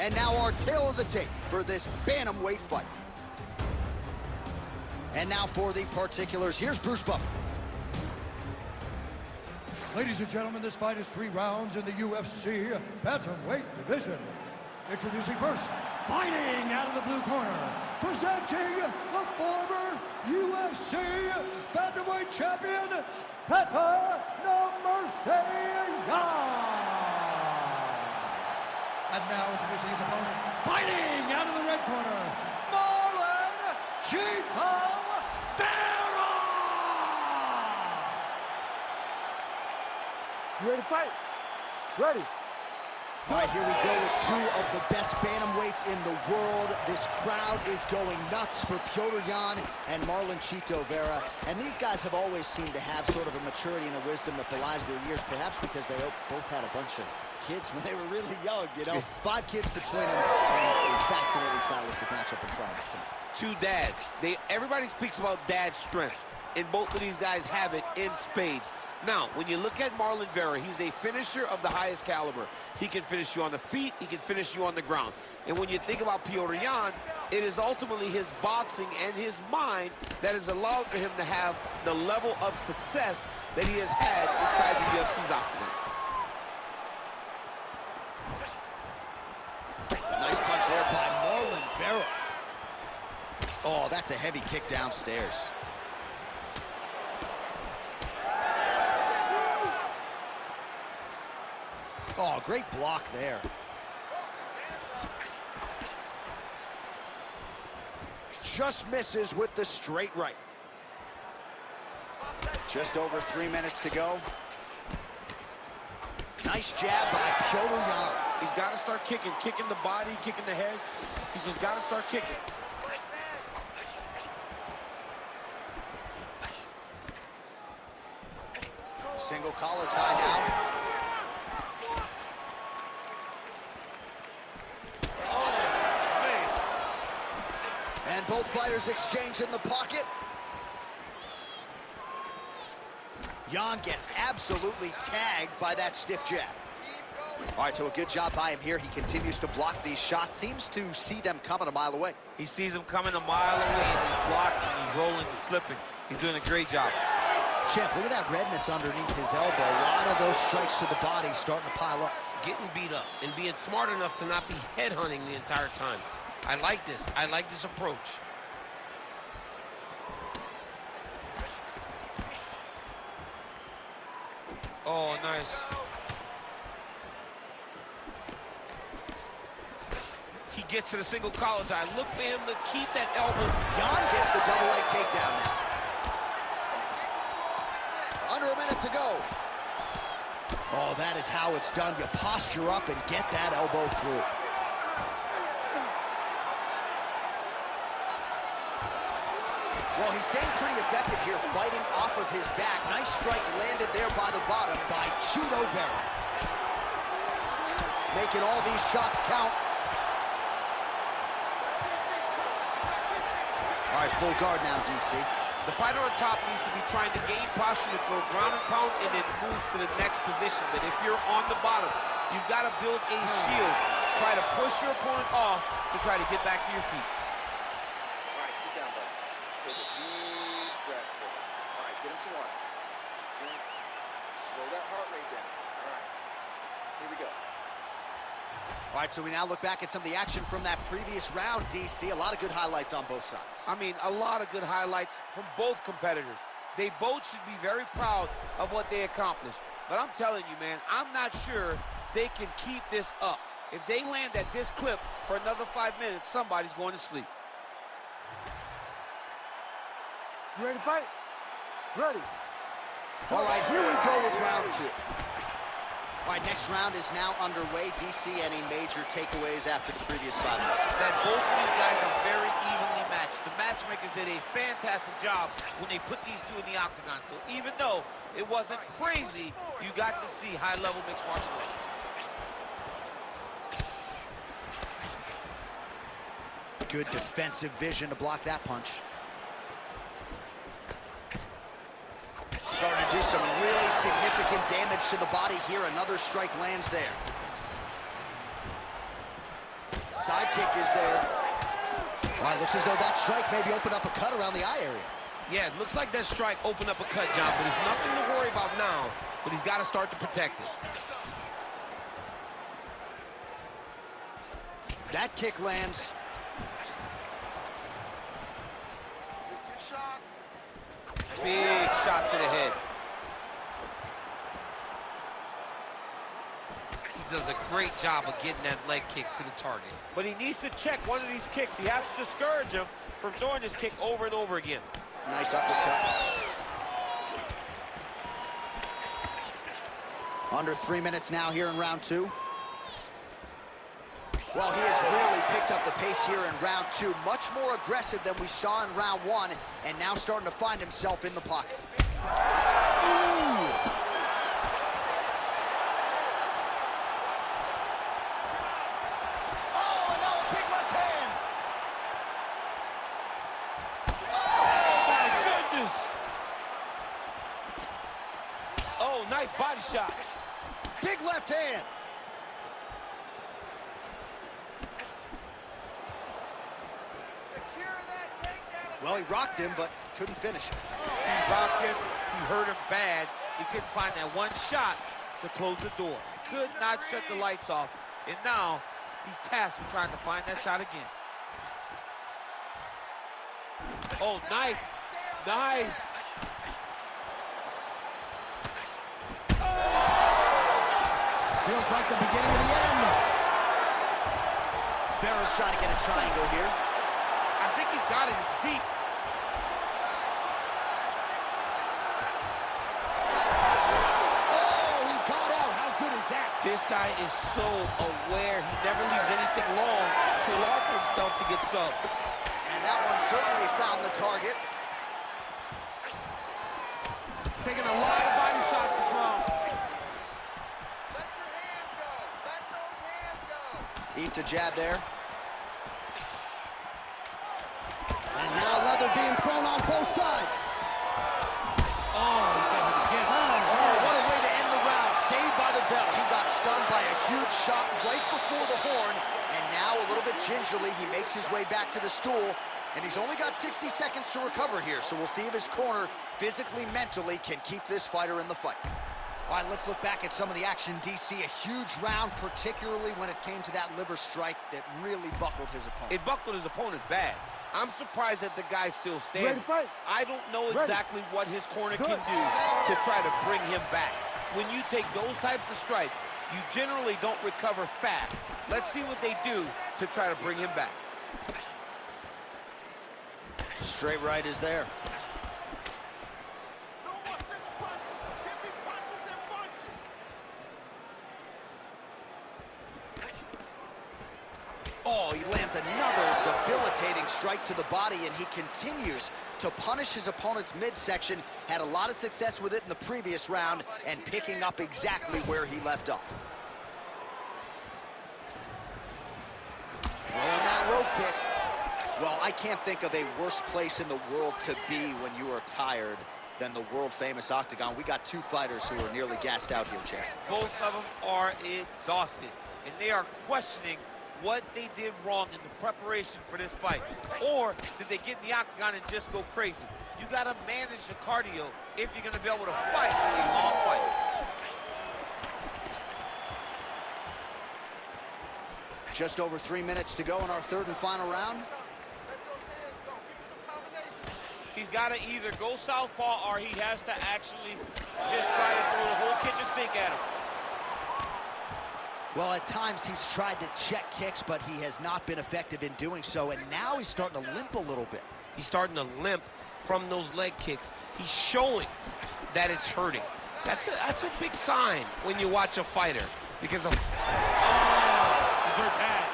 And now our tale of the tape for this bantamweight fight. And now for the particulars, here's Bruce Buffer. Ladies and gentlemen, this fight is 3 rounds in the UFC bantamweight division. Introducing first, fighting out of the blue corner, presenting the former UFC bantamweight champion, P.Yan. And now introducing his opponent, fighting out of the red corner, M.Vera. You ready to fight? Ready. All right, here we go with 2 of the best bantamweights in the world. This crowd is going nuts for P.Yan and M.Vera. And these guys have always seemed to have sort of a maturity and a wisdom that belies their years, perhaps because they both had a bunch of kids when they were really young, you know? 5 kids between them, and a fascinating stylistic matchup in front of us tonight. 2 dads. Everybody speaks about dad strength, and both of these guys have it in spades. Now, when you look at Vera, he's a finisher of the highest caliber. He can finish you on the feet, he can finish you on the ground. And when you think about P.Yan, it is ultimately his boxing and his mind that has allowed for him to have the level of success that he has had inside the UFC's octagon. Nice punch there by Vera. Oh, that's a heavy kick downstairs. Oh, great block there. Just misses with the straight right. Just over 3 minutes to go. Nice jab by P.Yan. He's got to start kicking the body, kicking the head. He's just got to start kicking. Single collar tie now. And both fighters exchange in the pocket. Yan gets absolutely tagged by that stiff jab. All right, so a good job by him here. He continues to block these shots. Seems to see them coming a mile away. He sees them coming a mile away, and he's blocking, he's rolling, he's slipping. He's doing a great job. Champ, look at that redness underneath his elbow. A lot of those strikes to the body starting to pile up. Getting beat up and being smart enough to not be headhunting the entire time. I like this. I like this approach. Oh, nice. He gets to the single collar tie. Look for him to keep that elbow. Yan gets the double leg takedown now. Under a minute to go. Oh, that is how it's done. You posture up and get that elbow through. Well, he's staying pretty effective here, fighting off of his back. Nice strike landed there by the bottom by M.Vera. Making all these shots count. All right, full guard now, DC. The fighter on top needs to be trying to gain posture to throw ground and pound and then move to the next position. But if you're on the bottom, you've got to build a shield. Try to push your opponent off to try to get back to your feet. All right, sit down, buddy. Take a deep breath for me. All right, get him some water. Drink. Slow that heart rate down. All right, here we go. All right, so we now look back at some of the action from that previous round, DC. A lot of good highlights on both sides. I mean, a lot of good highlights from both competitors. They both should be very proud of what they accomplished. But I'm telling you, man, I'm not sure they can keep this up. If they land at this clip for another 5 minutes, somebody's going to sleep. You ready to fight? Ready. All right, here we go with round 2. All right, next round is now underway. DC, any major takeaways after the previous 5 minutes? That both of these guys are very evenly matched. The matchmakers did a fantastic job when they put these 2 in the octagon. So even though it wasn't crazy, you got to see high-level mixed martial arts. Good defensive vision to block that punch. Starting to do some really significant damage to the body here. Another strike lands there. Side kick is there. All right, looks as though that strike maybe opened up a cut around the eye area. Yeah, it looks like that strike opened up a cut, John, but there's nothing to worry about now, but he's got to start to protect it. That kick lands. Big shot to the head. He does a great job of getting that leg kick to the target. But he needs to check one of these kicks. He has to discourage him from throwing this kick over and over again. Nice uppercut. Under 3 minutes now here in round 2. Well, he has really picked up the pace here in round 2. Much more aggressive than we saw in round 1, and now starting to find himself in the pocket. Ooh! Oh, and now a big left hand! Oh, my goodness! Oh, nice body shot. Big left hand! Well, he rocked him, but couldn't finish it. He rocked him, he hurt him bad. He couldn't find that one shot to close the door. Could not shut the lights off, and now he's tasked with trying to find that shot again. Oh, nice, nice. Feels like the beginning of the end. Vera's trying to get a triangle here. I think he's got it. It's deep. Oh, he got out. How good is that? This guy is so aware. He never leaves anything long to allow for himself to get subbed. And that one certainly found the target. Taking a lot of body shots this round. Let your hands go. Let those hands go. Eats a jab there. And now leather being thrown on both sides. Oh, he got hit again. Oh, what a way to end the round. Saved by the bell. He got stunned by a huge shot right before the horn. And now, a little bit gingerly, he makes his way back to the stool. And he's only got 60 seconds to recover here. So we'll see if his corner, physically, mentally, can keep this fighter in the fight. All right, let's look back at some of the action, DC. A huge round, particularly when it came to that liver strike that really buckled his opponent. It buckled his opponent bad. I'm surprised that the guy's still standing. Ready to fight? I don't know Ready. exactly what his corner Good. can do to try to bring him back. When you take those types of strikes, you generally don't recover fast. Let's see what they do to try to bring him back. Straight right is there. No more six punches. Give me punches and bunches. Oh, he lands another debilitating strike to the body, and he continues to punish his opponent's midsection. Had a lot of success with it in the previous round and picking up exactly where he left off. Throwing that low kick. Well, I can't think of a worse place in the world to be when you are tired than the world-famous octagon. We got two fighters who are nearly gassed out here, Chad. Both of them are exhausted, and they are questioning what they did wrong in the preparation for this fight. Or did they get in the octagon and just go crazy? You got to manage your cardio if you're going to be able to fight a long fight. Just over 3 minutes to go in our third and final round. Let those hands go. Give me some combinations. He's got to either go southpaw or he has to actually just try to throw the whole kitchen sink at him. Well, at times he's tried to check kicks, but he has not been effective in doing so, and now he's starting to limp a little bit. He's starting to limp from those leg kicks. He's showing that it's hurting. That's a big sign when you watch a fighter because of... Oh, he's hurt bad.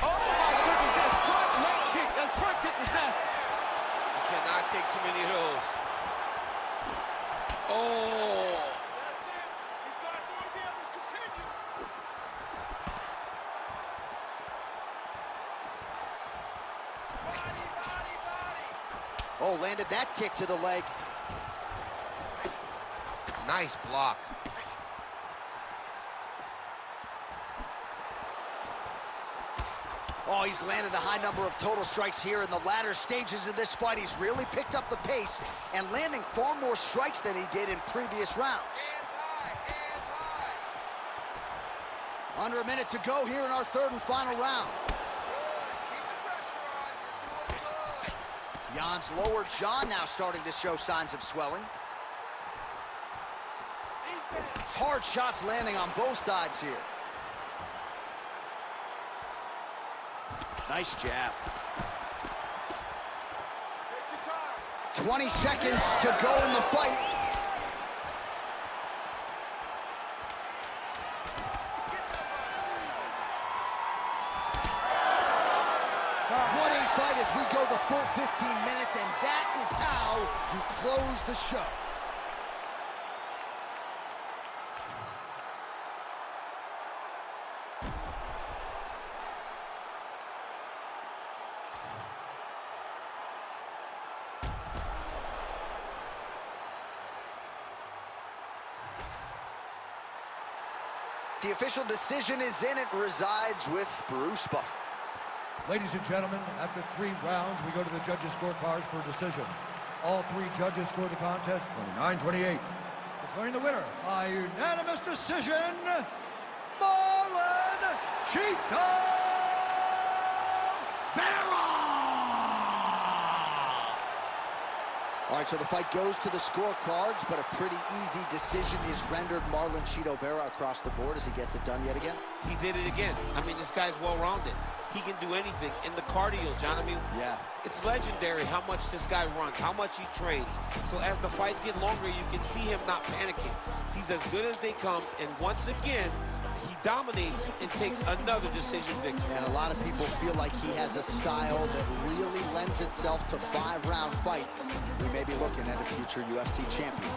Oh, my goodness, that front leg kick, that front kick was nasty. You cannot take too many of those. Oh. That's it. He's not going to be able to continue. Body, body, body. Oh, landed that kick to the leg. Nice block. Oh, he's landed a high number of total strikes here in the latter stages of this fight. He's really picked up the pace and landing far more strikes than he did in previous rounds. Hands high, hands high. Under a minute to go here in our third and final round. Good, keep the pressure on, you're doing good. P.Yan's lower jaw now starting to show signs of swelling. Hard shots landing on both sides here. Nice jab. Take your time. 20 seconds to go in the fight. What a fight as we go the full 15 minutes, and that is how you close the show. The official decision is in. It resides with Bruce Buffer. Ladies and gentlemen, after 3 rounds, we go to the judges' scorecards for a decision. All 3 judges score the contest 29-28. Declaring the winner by unanimous decision, Marlon Vera! All right, so the fight goes to the scorecards, but a pretty easy decision is rendered. Marlon Vera across the board as he gets it done yet again. He did it again. I mean, this guy's well-rounded. He can do anything. In the cardio, John, I mean, yeah, it's legendary how much this guy runs, how much he trains. So as the fights get longer, you can see him not panicking. He's as good as they come, and once again, he dominates and takes another decision victory. And a lot of people feel like he has a style that really lends itself to 5-round fights. We may be looking at a future UFC champion.